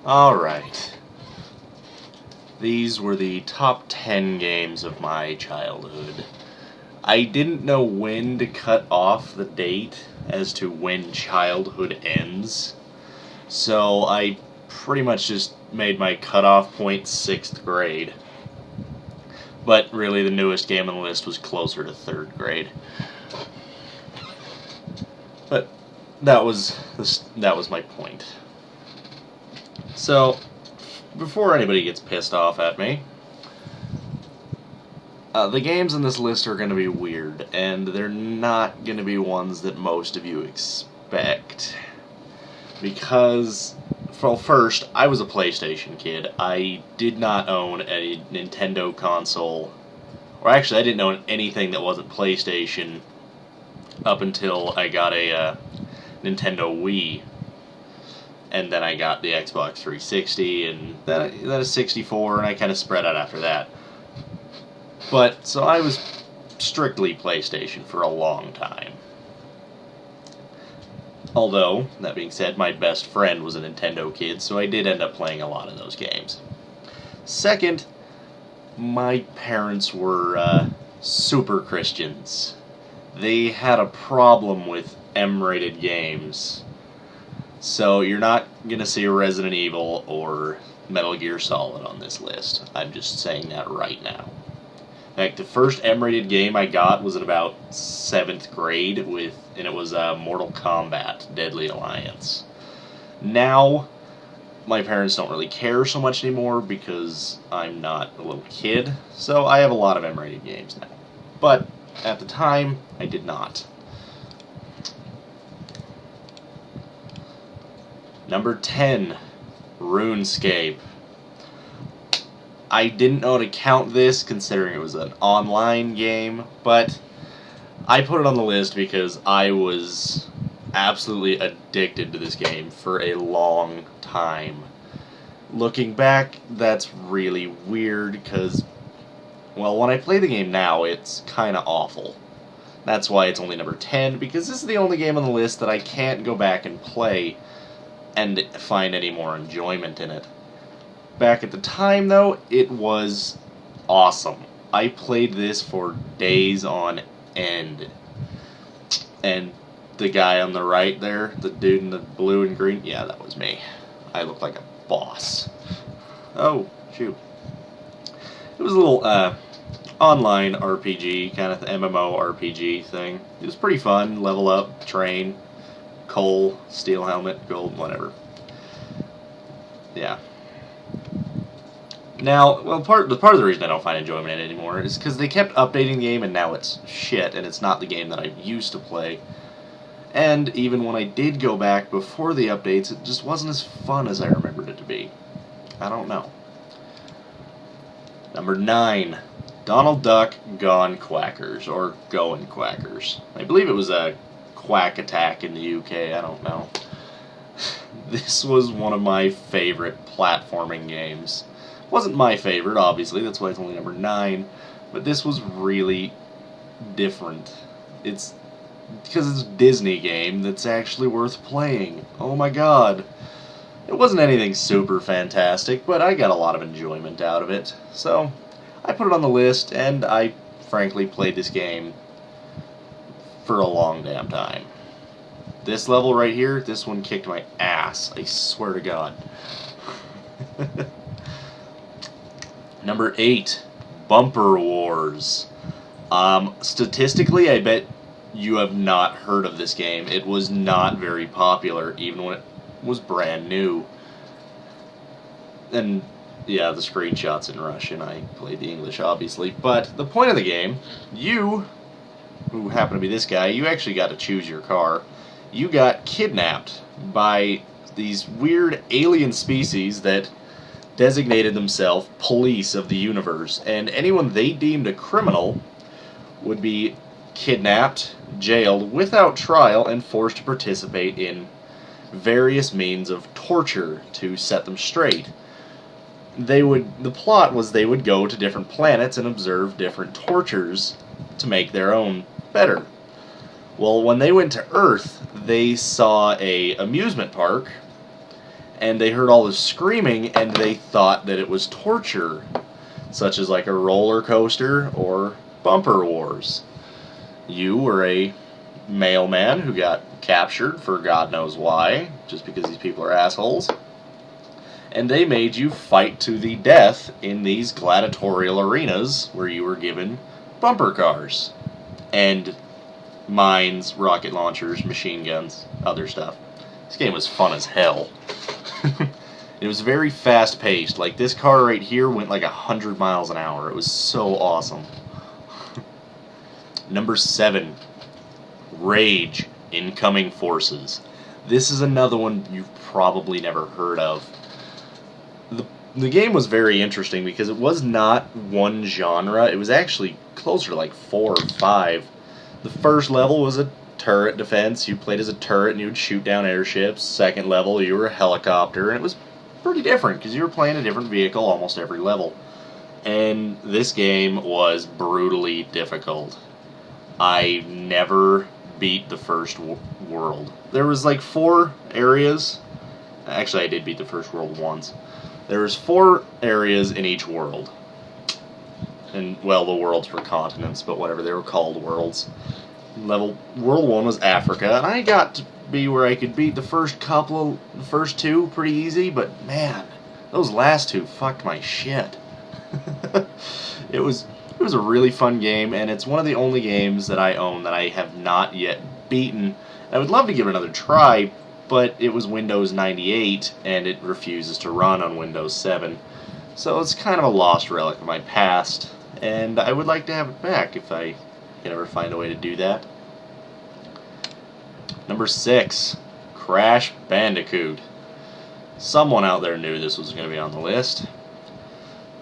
Alright. These were the top 10 games of my childhood. I didn't know when to cut off the date as to when childhood ends, so I pretty much just made my cutoff point 6th grade. But really, the newest game on the list was closer to 3rd grade. But that was my point. So, before anybody gets pissed off at me, the games on this list are going to be weird, and they're not going to be ones that most of you expect. Because, well, first, I was a PlayStation kid. I did not own a Nintendo console, or actually, I didn't own anything that wasn't PlayStation up until I got a Nintendo Wii. And then I got the Xbox 360, and then a 64, and I kind of spread out after that. But, so I was strictly PlayStation for a long time. Although, that being said, my best friend was a Nintendo kid, so I did end up playing a lot of those games. Second, my parents were super Christians. They had a problem with M-rated games. So you're not going to see Resident Evil or Metal Gear Solid on this list. I'm just saying that right now. In fact, the first M-rated game I got was in about 7th grade, and it was Mortal Kombat Deadly Alliance. Now, my parents don't really care so much anymore because I'm not a little kid, so I have a lot of M-rated games now. But at the time, I did not. Number 10, Runescape. I didn't know how to count this considering it was an online game, but I put it on the list because I was absolutely addicted to this game for a long time. Looking back, that's really weird because, well, when I play the game now, it's kind of awful. That's why it's only number 10, because this is the only game on the list that I can't go back and play and find any more enjoyment in it. Back at the time, though, it was awesome. I played this for days on end. And the guy on the right there, the dude in the blue and green, yeah, that was me. I looked like a boss. Oh, shoot. It was a little online RPG, kind of MMO RPG thing. It was pretty fun. Level up, train, coal, steel helmet, gold, whatever. Yeah. Now, well, part of the reason I don't find enjoyment in it anymore is because they kept updating the game, and now it's shit, and it's not the game that I used to play. And even when I did go back before the updates, it just wasn't as fun as I remembered it to be. I don't know. Number 9, Donald Duck Gone Quackers, or Goin' Quackers. I believe it was a Quack Attack in the UK, I don't know. This was one of my favorite platforming games. Wasn't my favorite, obviously, that's why it's only number 9, but this was really different. It's because it's a Disney game that's actually worth playing. Oh my god. It wasn't anything super fantastic, but I got a lot of enjoyment out of it. So, I put it on the list, and I frankly played this game for a long damn time. This level right here, this one kicked my ass, I swear to god. Number 8, Bumper Wars. Statistically, I bet you have not heard of this game. It was not very popular, even when it was brand new. And, yeah, the screenshot's in Russian. I played the English, obviously. But the point of the game, you, who happen to be this guy, you actually got to choose your car. You got kidnapped by these weird alien species that designated themselves police of the universe, and anyone they deemed a criminal would be kidnapped, jailed without trial, and forced to participate in various means of torture to set them straight. The plot was they would go to different planets and observe different tortures to make their own better. Well, when they went to Earth, they saw a amusement park, and they heard all this screaming, and they thought that it was torture, such as like a roller coaster or bumper wars. You were a mailman who got captured for God knows why, just because these people are assholes, and they made you fight to the death in these gladiatorial arenas where you were given bumper cars and mines, rocket launchers, machine guns, other stuff. This game was fun as hell. It was very fast paced. Like, this car right here went like 100 miles an hour. It was so awesome. Number 7, Rage, Incoming Forces. This is another one you've probably never heard of. The game was very interesting because it was not one genre. It was actually closer to like 4 or 5. The first level was a turret defense. You played as a turret and you would shoot down airships. Second level, you were a helicopter, and it was pretty different because you were playing a different vehicle almost every level. And this game was brutally difficult. I never beat the first world. There was like 4 areas. Actually, I did beat the first world once. There was 4 areas in each world. And, well, the worlds were continents, but whatever, they were called worlds. World 1 was Africa, and I got to be where I could beat the first 2 pretty easy, but man, those last 2 fucked my shit. It was a really fun game, and it's one of the only games that I own that I have not yet beaten. I would love to give it another try, but it was Windows 98, and it refuses to run on Windows 7. So it's kind of a lost relic of my past, and I would like to have it back if I can ever find a way to do that. Number 6, Crash Bandicoot. Someone out there knew this was going to be on the list.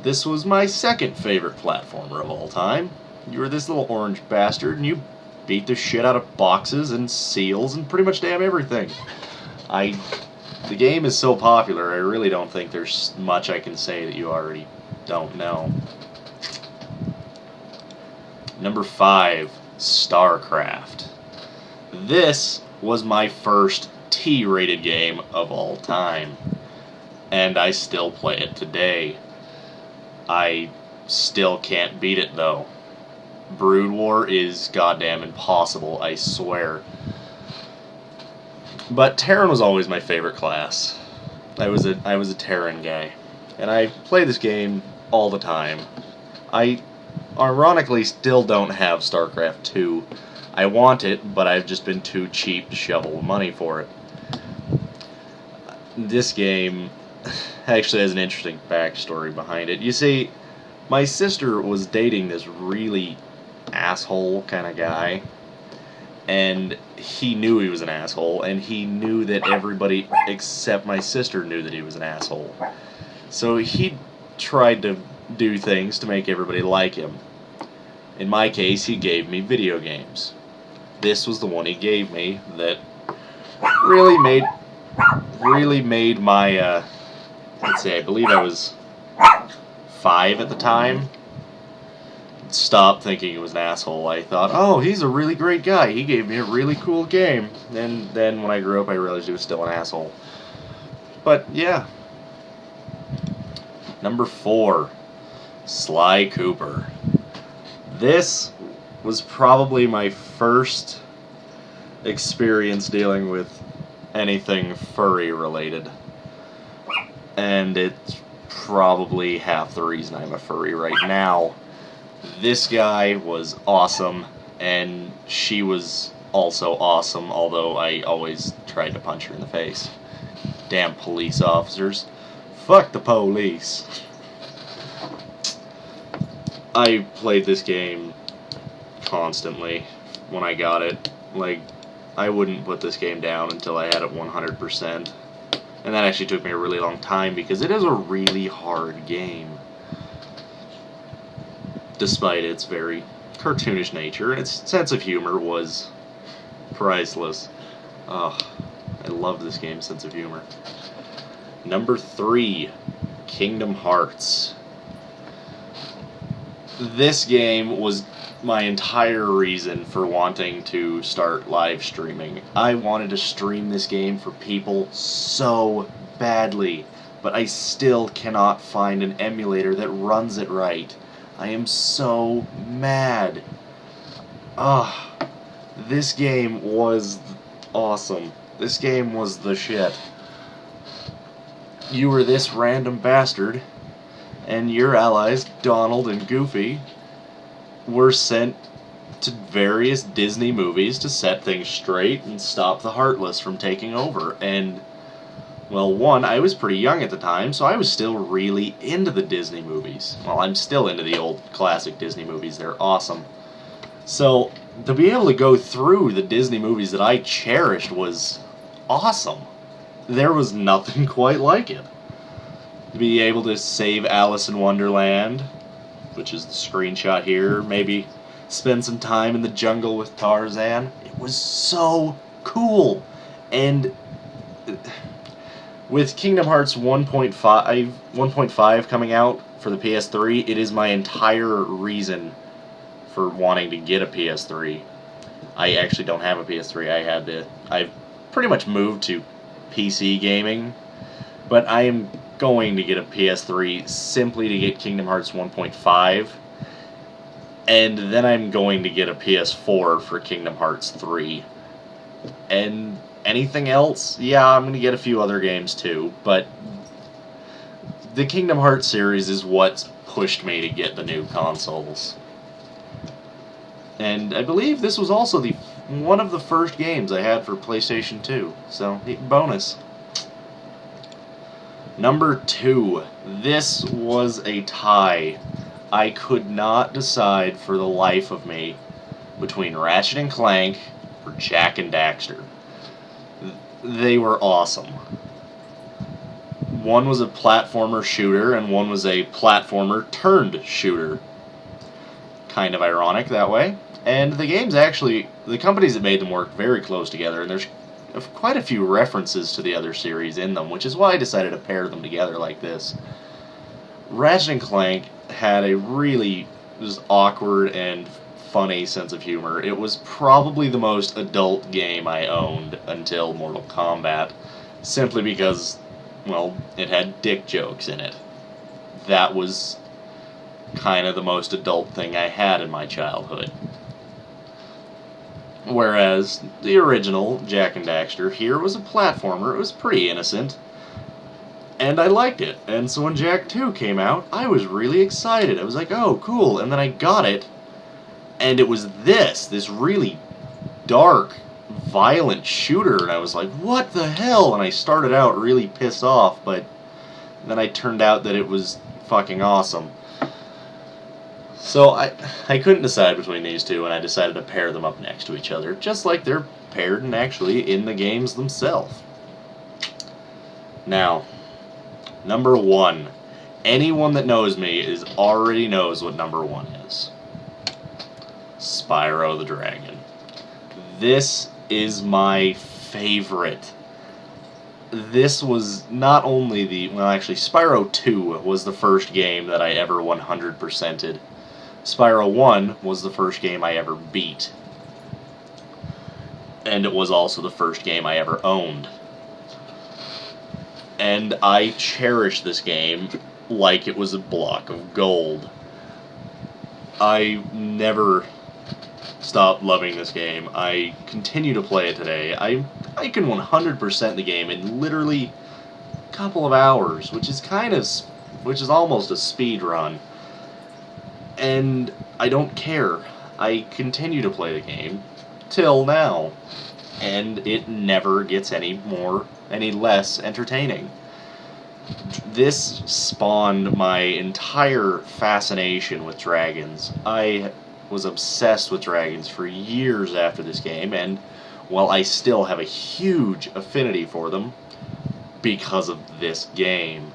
This was my second favorite platformer of all time. You were this little orange bastard, and you beat the shit out of boxes and seals and pretty much damn everything. The game is so popular, I really don't think there's much I can say that you already don't know. Number 5, Starcraft. This was my first T-rated game of all time, and I still play it today. I still can't beat it, though. Brood War is goddamn impossible, I swear. But Terran was always my favorite class. I was a Terran guy, and I play this game all the time. I ironically still don't have StarCraft 2. I want it, but I've just been too cheap to shovel money for it. This game actually has an interesting backstory behind it. You see, my sister was dating this really asshole kind of guy, and he knew he was an asshole, and he knew that everybody except my sister knew that he was an asshole. So he tried to do things to make everybody like him. In my case, he gave me video games. This was the one he gave me that really made my, let's see, I believe I was 5 at the time. Stopped thinking he was an asshole. I thought, oh, he's a really great guy. He gave me a really cool game. And then when I grew up, I realized he was still an asshole. But, yeah. Number 4, Sly Cooper. This was probably my first experience dealing with anything furry related. And it's probably half the reason I'm a furry right now. This guy was awesome, and she was also awesome, although I always tried to punch her in the face. Damn police officers. Fuck the police. I played this game constantly when I got it. Like, I wouldn't put this game down until I had it 100%. And that actually took me a really long time because it is a really hard game. Despite its very cartoonish nature, and its sense of humor was priceless. Oh, I love this game's sense of humor. Number 3, Kingdom Hearts. This game was my entire reason for wanting to start live streaming. I wanted to stream this game for people so badly, but I still cannot find an emulator that runs it right. I am so mad. Ah, this game was awesome. This game was the shit. You were this random bastard, and your allies, Donald and Goofy, were sent to various Disney movies to set things straight and stop the Heartless from taking over. And, well, one, I was pretty young at the time, so I was still really into the Disney movies. Well, I'm still into the old classic Disney movies. They're awesome. So, to be able to go through the Disney movies that I cherished was awesome. There was nothing quite like it. To be able to save Alice in Wonderland, which is the screenshot here, maybe spend some time in the jungle with Tarzan. It was so cool. And with Kingdom Hearts 1.5 coming out for the PS3, it is my entire reason for wanting to get a PS3. I actually don't have a PS3. I've pretty much moved to PC gaming, but I am going to get a PS3 simply to get Kingdom Hearts 1.5, and then I'm going to get a PS4 for Kingdom Hearts 3. And anything else? Yeah, I'm going to get a few other games too, but the Kingdom Hearts series is what's pushed me to get the new consoles. And I believe this was also one of the first games I had for PlayStation 2, so bonus. Number 2. This was a tie. I could not decide for the life of me between Ratchet and Clank or Jak and Daxter. They were awesome. One was a platformer shooter, and one was a platformer turned shooter. Kind of ironic that way. And the games actually, the companies that made them work very close together, and there's quite a few references to the other series in them, which is why I decided to pair them together like this. Ratchet and Clank had a really just awkward and funny sense of humor. It was probably the most adult game I owned until Mortal Kombat, simply because, well, it had dick jokes in it. That was kind of the most adult thing I had in my childhood. Whereas the original Jak and Daxter here was a platformer. It was pretty innocent, and I liked it. And so when Jak 2 came out, I was really excited. I was like, oh, cool. And then I got it, and it was this really dark, violent shooter, and I was like, what the hell? And I started out really pissed off, but then I turned out that it was fucking awesome. So I couldn't decide between these two, and I decided to pair them up next to each other, just like they're paired and actually in the games themselves. Now, number 1. Anyone that knows me already knows what number 1 is. Spyro the Dragon. This is my favorite. This was not only Spyro 2 was the first game that I ever 100%ed. Spyro 1 was the first game I ever beat. And it was also the first game I ever owned. And I cherish this game like it was a block of gold. I never stopped loving this game. I continue to play it today. I can 100% the game in literally a couple of hours, which is almost a speed run. And I don't care. I continue to play the game till now, and it never gets any less entertaining. This spawned my entire fascination with dragons. I was obsessed with dragons for years after this game, and while I still have a huge affinity for them because of this game,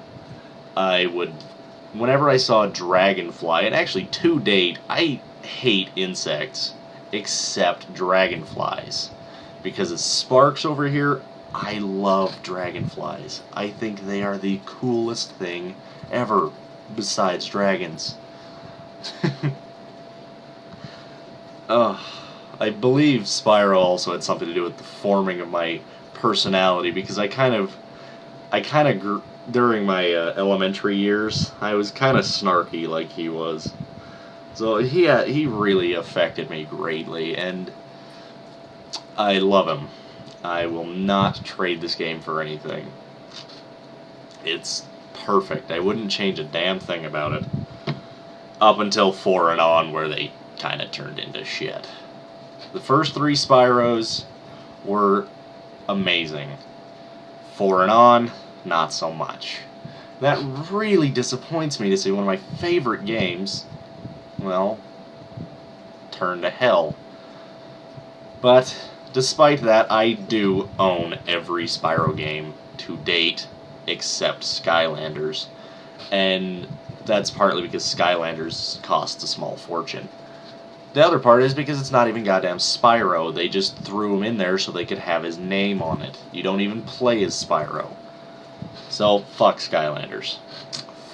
whenever I saw a dragonfly, and actually to date, I hate insects except dragonflies. Because as Sparks over here, I love dragonflies. I think they are the coolest thing ever, besides dragons. I believe Spyro also had something to do with the forming of my personality, because I kind of I kind of grew during my elementary years. I was kind of snarky like he was, so he really affected me greatly, and I love him. I will not trade this game for anything. It's perfect. I wouldn't change a damn thing about it. Up until 4 and on, where they kind of turned into shit. The first 3 Spyros were amazing. 4 and on, not so much. That really disappoints me to see one of my favorite games, well, turn to hell. But despite that, I do own every Spyro game to date, except Skylanders. And that's partly because Skylanders costs a small fortune. The other part is because it's not even goddamn Spyro. They just threw him in there so they could have his name on it. You don't even play as Spyro. So, fuck Skylanders.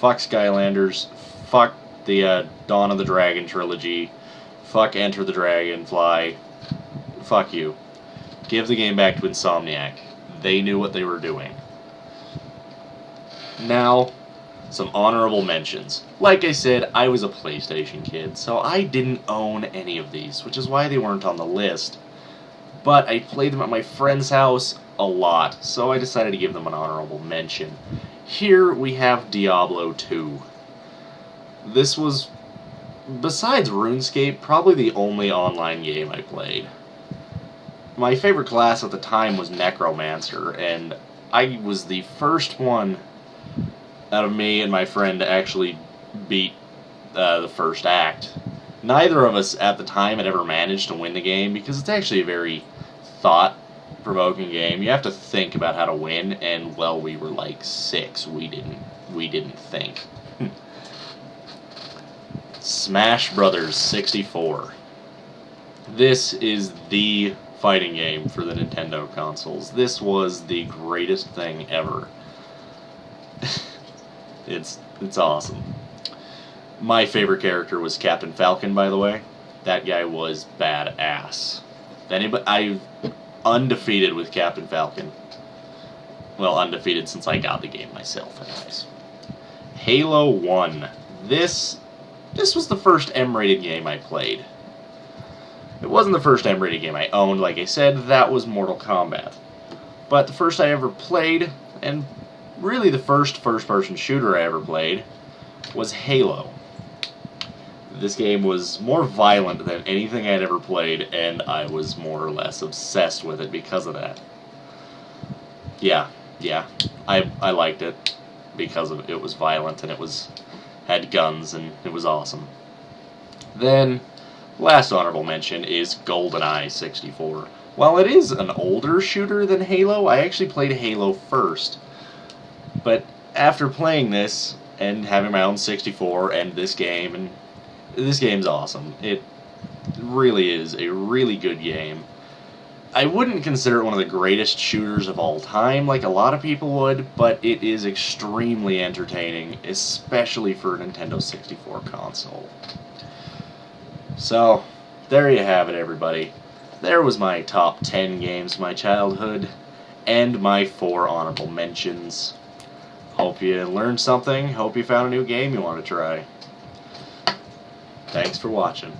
Fuck Skylanders. Fuck the Dawn of the Dragon trilogy. Fuck Enter the Dragonfly. Fuck you. Give the game back to Insomniac. They knew what they were doing. Now, some honorable mentions. Like I said, I was a PlayStation kid, so I didn't own any of these, which is why they weren't on the list. But I played them at my friend's house a lot, so I decided to give them an honorable mention. Here we have Diablo 2. This was, besides RuneScape, probably the only online game I played. My favorite class at the time was Necromancer, and I was the first one out of me and my friend to actually beat the first act. Neither of us at the time had ever managed to win the game, because it's actually a very thought-provoking game. You have to think about how to win, and, well, we were like 6. We didn't think. Smash Brothers 64. This is the fighting game for the Nintendo consoles. This was the greatest thing ever. It's awesome. My favorite character was Captain Falcon, by the way. That guy was badass. I'm undefeated with Captain Falcon. Well, undefeated since I got the game myself, anyways. Halo 1. This was the first M-rated game I played. It wasn't the first M-rated game I owned, like I said. That was Mortal Kombat. But the first I ever played, and really the first first-person shooter I ever played, was Halo. This game was more violent than anything I'd ever played, and I was more or less obsessed with it because of that. Yeah, I liked it because it was violent, and had guns, and it was awesome. Then, last honorable mention is GoldenEye 64. While it is an older shooter than Halo, I actually played Halo first. But after playing this, and having my own 64, and this game's awesome. It really is a really good game. I wouldn't consider it one of the greatest shooters of all time, like a lot of people would, but it is extremely entertaining, especially for a Nintendo 64 console. So, there you have it, everybody. There was my top 10 games of my childhood, and my 4 honorable mentions. Hope you learned something. Hope you found a new game you want to try. Thanks for watching.